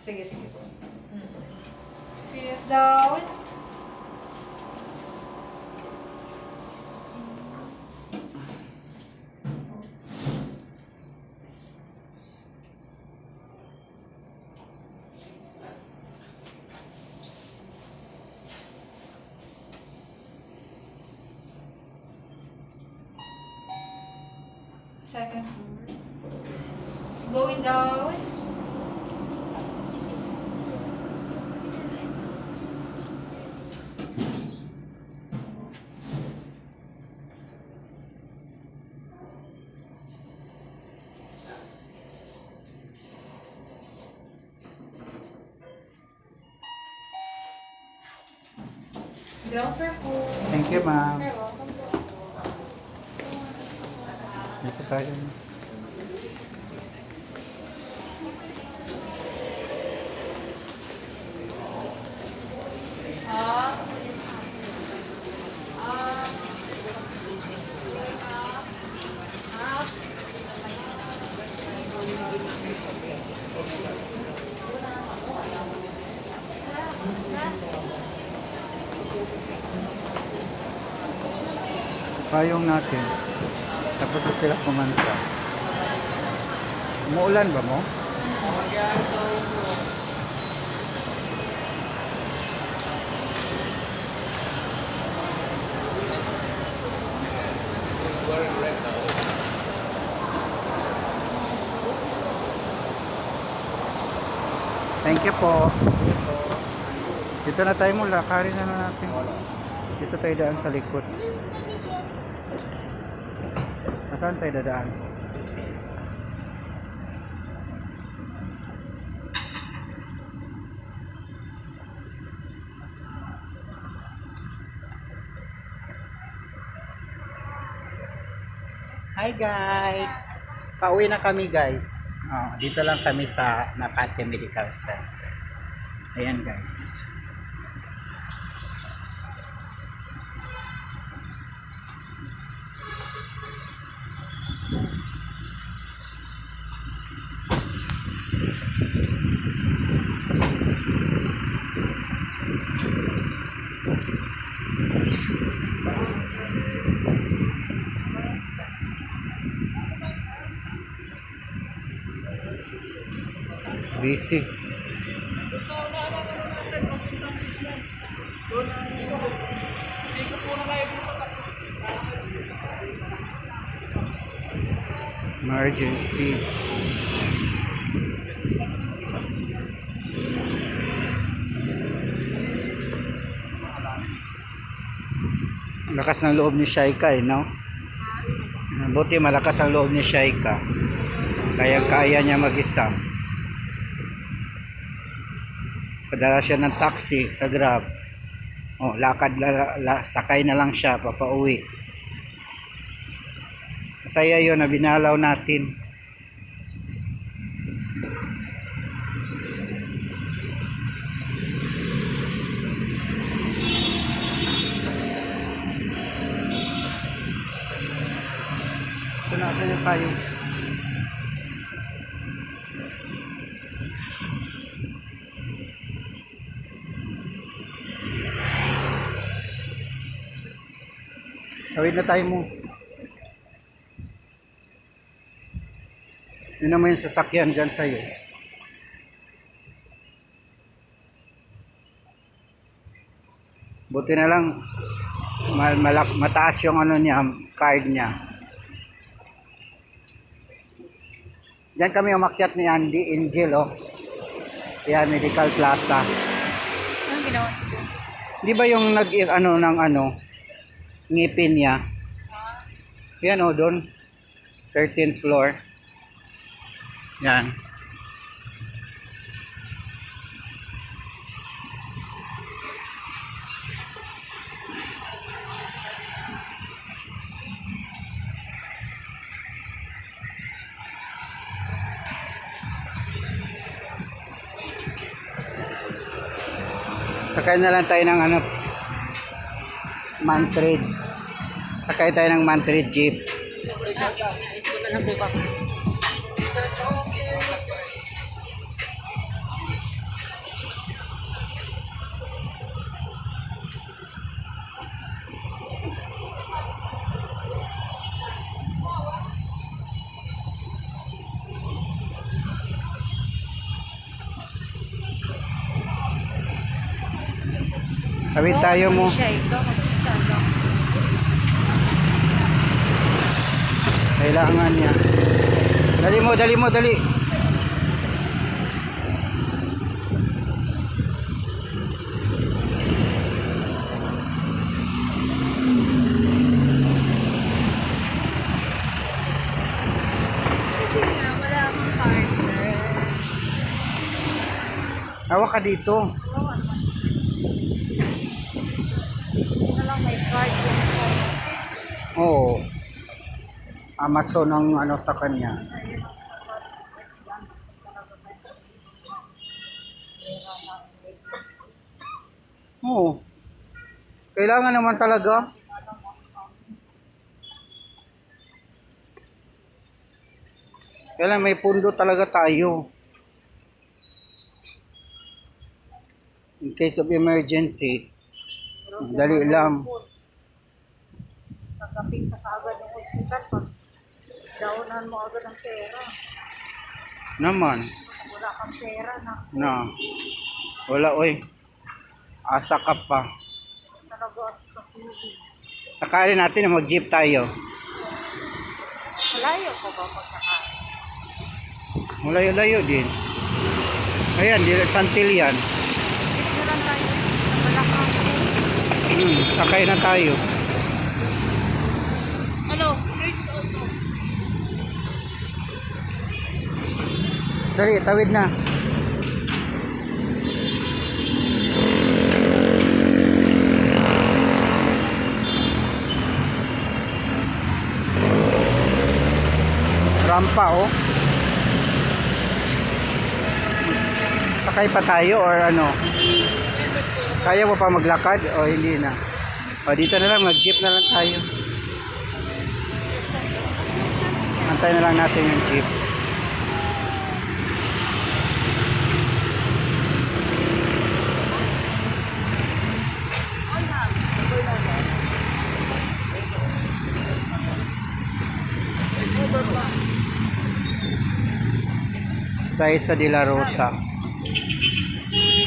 Sige, sige po. Fifth down. Second floor. Going down. Ground floor po. Thank you, ma'am. You're welcome po. Dito tayo. Ah. Payong natin. Tapos na sila kumanta. Umuulan ba mo? Thank you po. Dito na tayo mula. Karin na natin. Dito tayo daan sa likod. Saan tayo dadaan? Hi guys! Pauwi na kami guys. Dito lang kami sa Makati Medical Center. Ayan guys. Busy. Emergency. Lakas ng loob ni Shaika no? Buti malakas ang loob ni Shaika. Kaya niya mag-isa. Padala siya ng taxi sa Grab. Lakad sakay na lang siya papauwi. Masaya yun na binalaw natin. Ito natin yung tayo. Tawid na tayo mo. Yun naman yung sasakyan dyan sa'yo. Buti na lang mataas yung ano niya, card niya. Diyan kami umakyat ni Andy Angel Yan, Medical Plaza. Anong ginawa? Di ba yung ngipin niya? Yan doon. 13th floor. Yan. Sakay na lang tayo ng Mantrade. Sakay tayo ng Mantrade jeep. Tawid tayo mo. Siya ikaw, mag-isa lang. Kailangan niya. Dali mo, dali mo, dali. Kasi nga, wala akong partner. Hawak ka dito. Wala lang may card yung phone. Oo. Amazon ang ano sa kanya. Oo. Kailangan naman talaga. Kailangan may pundo talaga tayo. In case of emergency, dali lang. Nagkapit ka agad ng hospital pag daunan mo agad ng pera. Naman. Wala kang pera na. Na. Wala, oy. Asa ka pa. Talaga kasi. Akala natin na mag-jeep tayo. Malayo ko ba pagkakain? Malayo-layo din. Ayan, di Santil yan. Dito lang tayo sa Balakang. Sakay na tayo. Ano? Bridge auto. Dali, tawid na. Rampa, oh. Sakay pa tayo or ano? Kaya mo pa maglakad o hindi na? O dito na lang, mag-jeep na lang tayo. Antay na lang natin yung jeep. Tayo sa De La Rosa.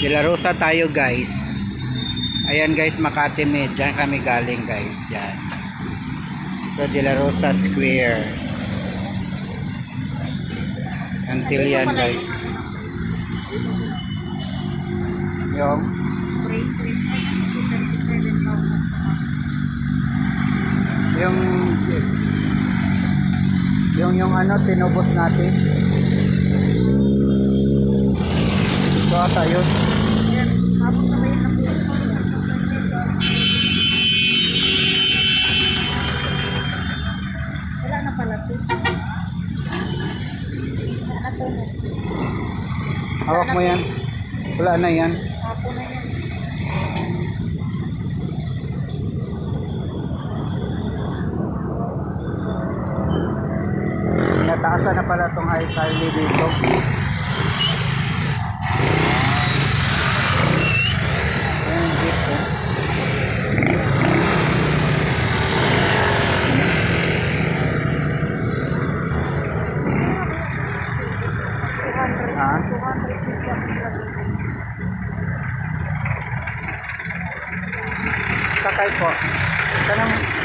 De La Rosa tayo, guys. Ayan, guys, Makati Med. Diyan kami galing, guys. Yan. Ito, De La Rosa Square. Until yan, guys. Yung Bracelet. yung ano, tinubos natin. Ito ata yun. Habang na kayo ng wala na pala ito. Wala na ito. Hawak mo yan. Wala na yan. Hapo na yan. Nataasan na pala itong high Charlie dito. Ayan, jeep, oh. Ha? 200 Sakay po. Kanang